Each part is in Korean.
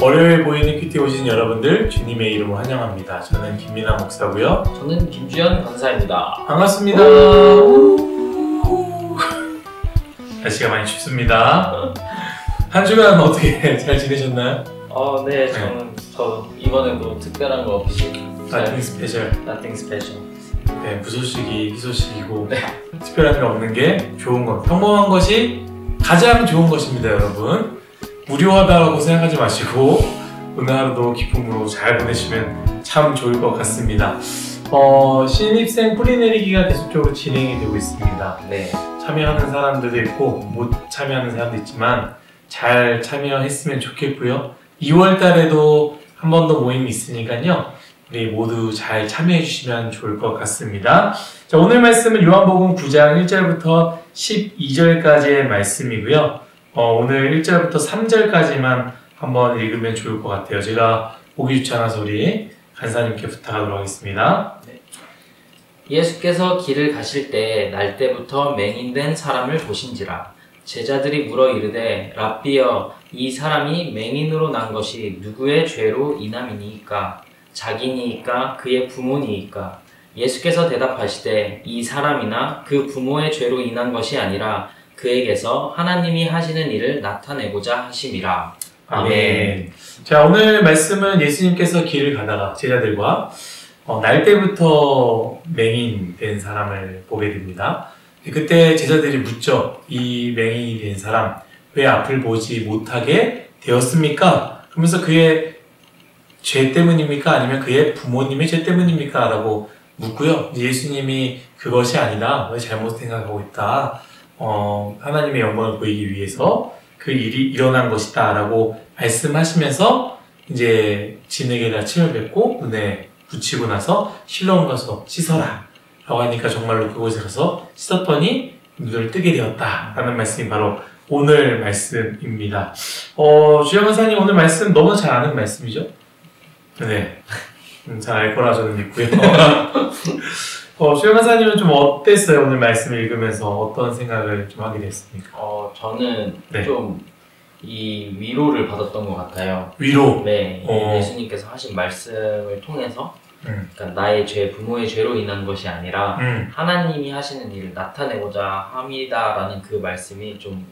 월요일 보이는 큐티 오신 여러분들 주님의 이름으로 환영합니다. 저는 김민아 목사고요. 저는 김주현 권사입니다. 반갑습니다. 날씨가 많이 춥습니다. 한 주간 어떻게 잘 지내셨나요? 네, 저 이번에도 특별한 거 없이 Nothing special. Nothing special. 네, 무소식이 희소식이고 특별한 게 없는 게 좋은 것, 평범한 것이 가장 좋은 것입니다, 여러분. 무료하다고 생각하지 마시고 오늘 하루도 기쁨으로 잘 보내시면 참 좋을 것 같습니다. 신입생 뿌리내리기가 계속적으로 진행이 되고 있습니다. 네. 참여하는 사람들도 있고 못 참여하는 사람도 있지만 잘 참여했으면 좋겠고요. 2월 달에도 한 번 더 모임이 있으니까요. 우리 모두 잘 참여해 주시면 좋을 것 같습니다. 자, 오늘 말씀은 요한복음 9장 1절부터 12절까지의 말씀이고요. 오늘 1절부터 3절까지만 한번 읽으면 좋을 것 같아요. 제가 보기 좋지 않아서 우리 간사님께 부탁하도록 하겠습니다. 네. 예수께서 길을 가실 때 날 때부터 맹인된 사람을 보신지라. 제자들이 물어 이르되 랍비여, 이 사람이 맹인으로 난 것이 누구의 죄로 인함이니이까? 자기니이까 그의 부모니이까? 예수께서 대답하시되 이 사람이나 그 부모의 죄로 인한 것이 아니라 그에게서 하나님이 하시는 일을 나타내고자 하심이라. 아멘. 자, 오늘 말씀은 예수님께서 길을 가다가 제자들과 날 때부터 맹인 된 사람을 보게 됩니다. 그때 제자들이 묻죠. 이 맹인이 된 사람 왜 앞을 보지 못하게 되었습니까? 그러면서 그의 죄 때문입니까? 아니면 그의 부모님의 죄 때문입니까? 라고 묻고요. 예수님이 그것이 아니다. 왜 잘못 생각하고 있다. 하나님의 영광을 보이기 위해서 그 일이 일어난 것이다 라고 말씀하시면서 이제 진에게다 침을 뱉고 눈에 붙이고 나서 실로암 가서 씻어라 라고 하니까 정말로 그곳에 가서 씻었더니 눈을 뜨게 되었다 라는 말씀이 바로 오늘 말씀입니다. 주영 간사님 오늘 말씀 너무 잘 아는 말씀이죠? 네, 잘 알 거라 저는 믿고요. 주영 간사님은 좀 어땠어요? 오늘 말씀 읽으면서 어떤 생각을 좀 하게 됐습니까? 저는 네. 좀 이 위로를 받았던 것 같아요. 위로? 네, 예수님께서 하신 말씀을 통해서 그러니까 나의 죄, 부모의 죄로 인한 것이 아니라 하나님이 하시는 일을 나타내고자 함이다라는 그 말씀이 좀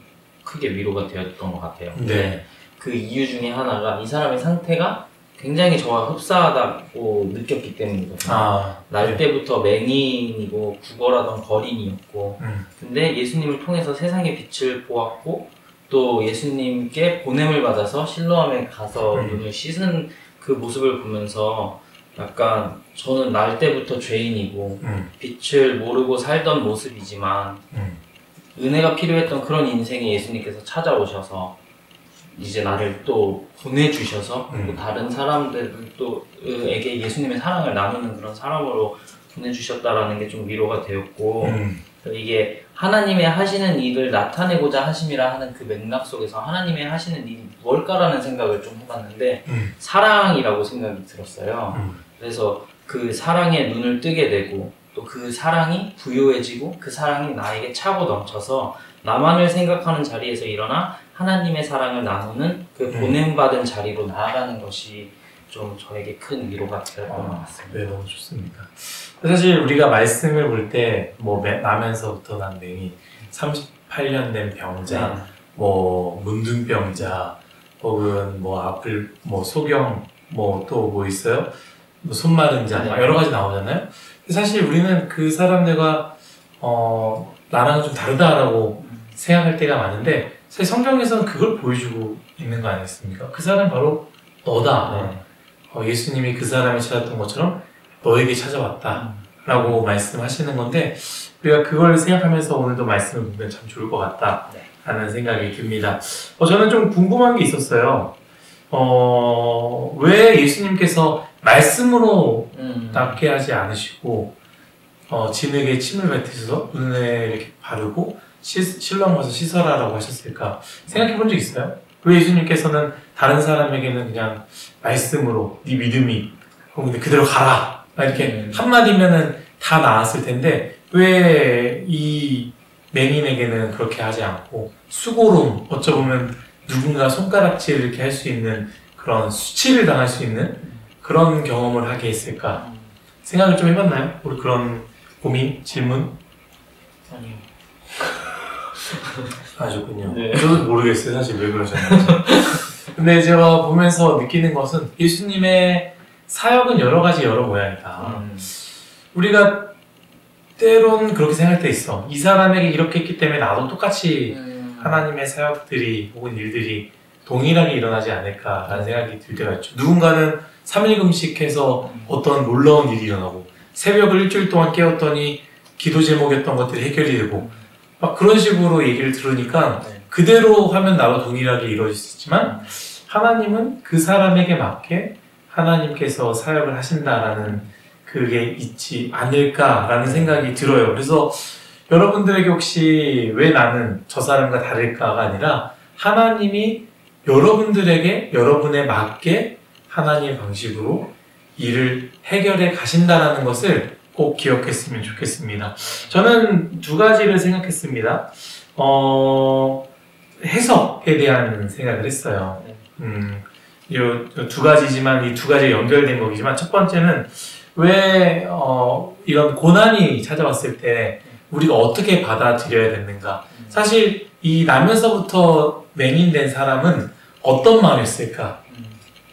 크게 위로가 되었던 것 같아요. 네. 그 이유 중에 하나가 이 사람의 상태가 굉장히 저와 흡사하다고 느꼈기 때문이거든요. 날 때부터 맹인이고 구걸하던 거린이었고 근데 예수님을 통해서 세상의 빛을 보았고 또 예수님께 보냄을 받아서 실로암에 가서 눈을 씻은 그 모습을 보면서 약간 저는 날 때부터 죄인이고 빛을 모르고 살던 모습이지만 은혜가 필요했던 그런 인생에 예수님께서 찾아오셔서 이제 나를 또 보내주셔서 또 다른 사람들에게 예수님의 사랑을 나누는 그런 사람으로 보내주셨다라는 게 좀 위로가 되었고 이게 하나님의 하시는 일을 나타내고자 하심이라 하는 그 맥락 속에서 하나님의 하시는 일이 뭘까라는 생각을 좀 해봤는데 사랑이라고 생각이 들었어요. 그래서 그 사랑에 눈을 뜨게 되고 또 그 사랑이 부요해지고 그 사랑이 나에게 차고 넘쳐서 나만을 생각하는 자리에서 일어나 하나님의 사랑을 나누는 그 보냄받은 자리로 나아가는 것이 좀 저에게 큰 위로가 되었던 것 같습니다. 네, 너무 좋습니다. 사실 우리가 말씀을 볼 때 뭐 나면서부터 난 맹인, 38년 된 병자, 뭐 문둥병자, 혹은 뭐 앞을 뭐 소경, 뭐 또 뭐 있어요? 뭐 손 마른 자, 여러 가지 나오잖아요. 사실 우리는 그 사람들과 나랑은 좀 다르다라고 생각할 때가 많은데 사실 성경에서는 그걸 보여주고 있는 거 아니겠습니까? 그 사람 바로 너다. 예수님이 그 사람을 찾았던 것처럼 너에게 찾아왔다 라고 말씀하시는 건데 우리가 그걸 생각하면서 오늘도 말씀을 보면 참 좋을 것 같다 라는 생각이 듭니다. 저는 좀 궁금한 게 있었어요. 왜 예수님께서 말씀으로 낫게 하지 않으시고 진에게 침을 뱉으셔서 눈에 이렇게 바르고 실로암 가서 씻어라 라고 하셨을까 생각해 본 적 있어요? 왜 예수님께서는 다른 사람에게는 그냥 말씀으로 네 믿음이 근데 그대로 가라 이렇게 한마디면은 다 나았을 텐데 왜 이 맹인에게는 그렇게 하지 않고 수고로움 어쩌보면 누군가 손가락질 이렇게 할 수 있는 그런 수치를 당할 수 있는 그런 경험을 하게 했을까 생각을 좀 해봤나요? 우리 그런 고민, 질문? 아니요. 아셨군요. 네. 저도 모르겠어요. 사실 왜 그러셨는지. 근데 제가 보면서 느끼는 것은 예수님의 사역은 여러 가지 여러 모양이다. 우리가 때론 그렇게 생각할 때 있어. 이 사람에게 이렇게 했기 때문에 나도 똑같이 하나님의 사역들이 혹은 일들이 동일하게 일어나지 않을까라는 생각이 들 때가 있죠. 누군가는 3일 금식해서 어떤 놀라운 일이 일어나고 새벽을 일주일 동안 깨웠더니 기도 제목이었던 것들이 해결이 되고 막 그런 식으로 얘기를 들으니까 그대로 하면 나도 동일하게 이루어질 수 있지만 하나님은 그 사람에게 맞게 하나님께서 사역을 하신다라는 그게 있지 않을까라는 생각이 들어요. 그래서 여러분들에게 혹시 왜 나는 저 사람과 다를까가 아니라 하나님이 여러분들에게 여러분에 맞게 하나님의 방식으로 일을 해결해 가신다는 것을 꼭 기억했으면 좋겠습니다. 저는 두 가지를 생각했습니다. 해석에 대한 생각을 했어요. 이 두 가지지만 이 두 가지 연결된 거지만 첫 번째는 왜 이런 고난이 찾아왔을 때 우리가 어떻게 받아들여야 되는가. 사실 이 나면서부터 맹인된 사람은 어떤 마음이었을까.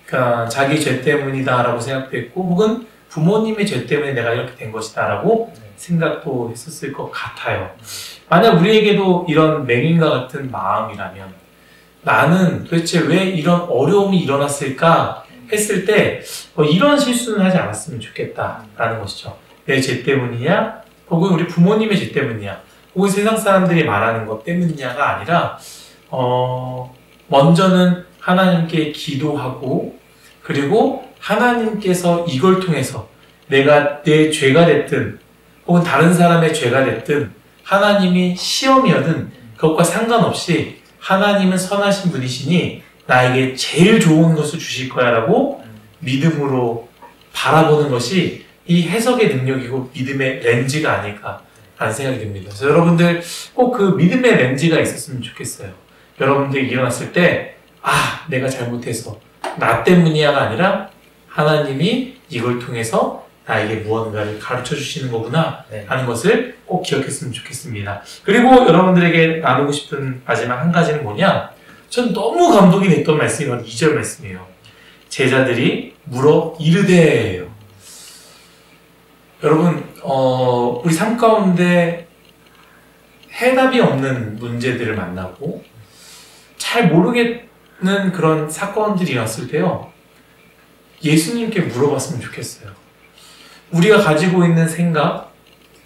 그러니까 자기 죄 때문이다 라고 생각됐고 혹은 부모님의 죄 때문에 내가 이렇게 된 것이다 라고 생각도 했었을 것 같아요. 만약 우리에게도 이런 맹인과 같은 마음이라면 나는 도대체 왜 이런 어려움이 일어났을까 했을 때 이런 실수는 하지 않았으면 좋겠다라는 것이죠. 내 죄 때문이냐 혹은 우리 부모님의 죄 때문이냐 혹은 세상 사람들이 말하는 것 때문이냐가 아니라 먼저는 하나님께 기도하고 그리고 하나님께서 이걸 통해서 내가 내 죄가 됐든 혹은 다른 사람의 죄가 됐든 하나님이 시험이어든 그것과 상관없이 하나님은 선하신 분이시니 나에게 제일 좋은 것을 주실 거야 라고 믿음으로 바라보는 것이 이 해석의 능력이고 믿음의 렌즈가 아닐까라는 생각이 듭니다. 그래서 여러분들 꼭 그 믿음의 렌즈가 있었으면 좋겠어요. 여러분들이 일어났을 때 내가 잘못해서 나 때문이야가 아니라 하나님이 이걸 통해서 나에게 무언가를 가르쳐 주시는 거구나 하는 것을 꼭 기억했으면 좋겠습니다. 그리고 여러분들에게 나누고 싶은 마지막 한 가지는 뭐냐? 전 너무 감동이 됐던 말씀이 바로 2절 말씀이에요. 제자들이 물어 이르되예요. 여러분 우리 삶 가운데 해답이 없는 문제들을 만나고 잘 모르겠는 그런 사건들이 일어났을 때요. 예수님께 물어봤으면 좋겠어요. 우리가 가지고 있는 생각,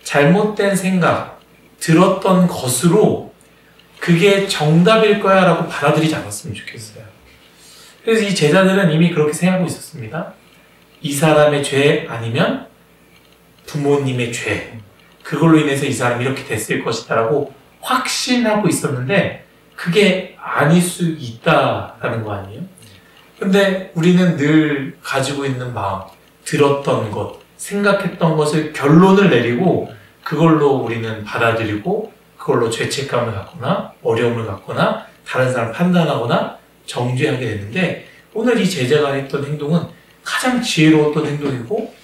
잘못된 생각, 들었던 것으로 그게 정답일 거야 라고 받아들이지 않았으면 좋겠어요. 그래서 이 제자들은 이미 그렇게 생각하고 있었습니다. 이 사람의 죄 아니면 부모님의 죄, 그걸로 인해서 이 사람이 이렇게 됐을 것이다 라고 확신하고 있었는데 그게 아닐 수 있다라는 거 아니에요? 근데 우리는 늘 가지고 있는 마음, 들었던 것, 생각했던 것을 결론을 내리고 그걸로 우리는 받아들이고 그걸로 죄책감을 갖거나 어려움을 갖거나 다른 사람 판단하거나 정죄하게 되는데 오늘 이 제자가 했던 행동은 가장 지혜로웠던 행동이고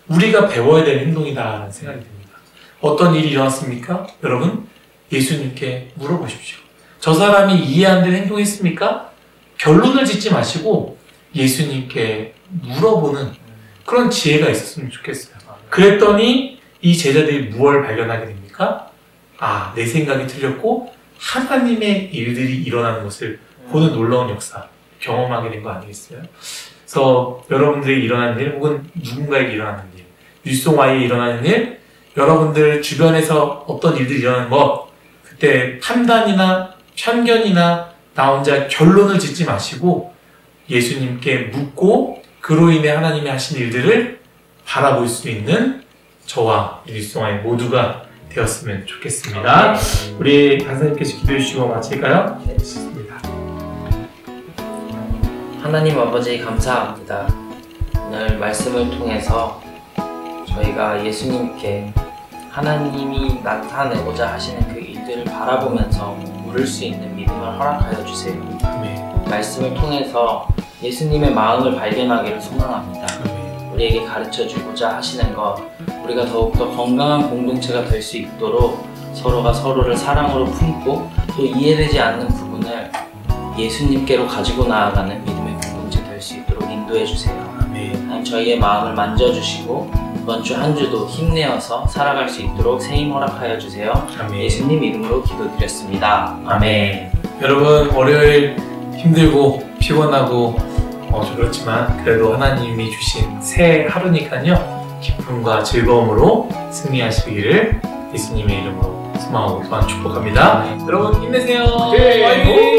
우리가 배워야 될 행동이다라는 생각이 듭니다. 어떤 일이 일어났습니까? 여러분 예수님께 물어보십시오. 저 사람이 이해 안 되는 행동했습니까? 결론을 짓지 마시고 예수님께 물어보는 그런 지혜가 있었으면 좋겠어요. 그랬더니 이 제자들이 무엇을 발견하게 됩니까? 내 생각이 틀렸고 하나님의 일들이 일어나는 것을 보는 놀라운 역사 경험하게 된 거 아니겠어요? 그래서 여러분들이 일어나는 일 혹은 누군가에게 일어나는 일, 일송아이에 일어나는 일, 여러분들 주변에서 어떤 일들이 일어나는 것 그때 판단이나 편견이나 나 혼자 결론을 짓지 마시고 예수님께 묻고 그로 인해 하나님이 하신 일들을 바라볼 수 있는 저와 일송아이 모두가 되었으면 좋겠습니다. 우리 강사님께서 기도해 주시고 마칠까요? 네, 좋습니다. 하나님 아버지 감사합니다. 오늘 말씀을 통해서 저희가 예수님께 하나님이 나타내고자 하시는 그 일들을 바라보면서 물을 수 있는 믿음을 허락하여 주세요. 말씀을 통해서 예수님의 마음을 발견하기를 소망합니다. 우리에게 가르쳐주고자 하시는 것, 우리가 더욱더 건강한 공동체가 될 수 있도록 서로가 서로를 사랑으로 품고 또 이해되지 않는 부분을 예수님께로 가지고 나아가는 믿음의 공동체 될 수 있도록 인도해 주세요. 하나님, 저희의 마음을 만져주시고 이번 주 한 주도 힘내어서 살아갈 수 있도록 새 힘 허락하여 주세요. 예수님 이름으로 기도드렸습니다. 아멘. 여러분, 월요일 힘들고 피곤하고 좀 그렇지만 그래도 하나님이 주신 새 하루니까요, 기쁨과 즐거움으로 승리하시기를 예수님의 이름으로 소망하고 또한 축복합니다. 여러분 힘내세요. 네.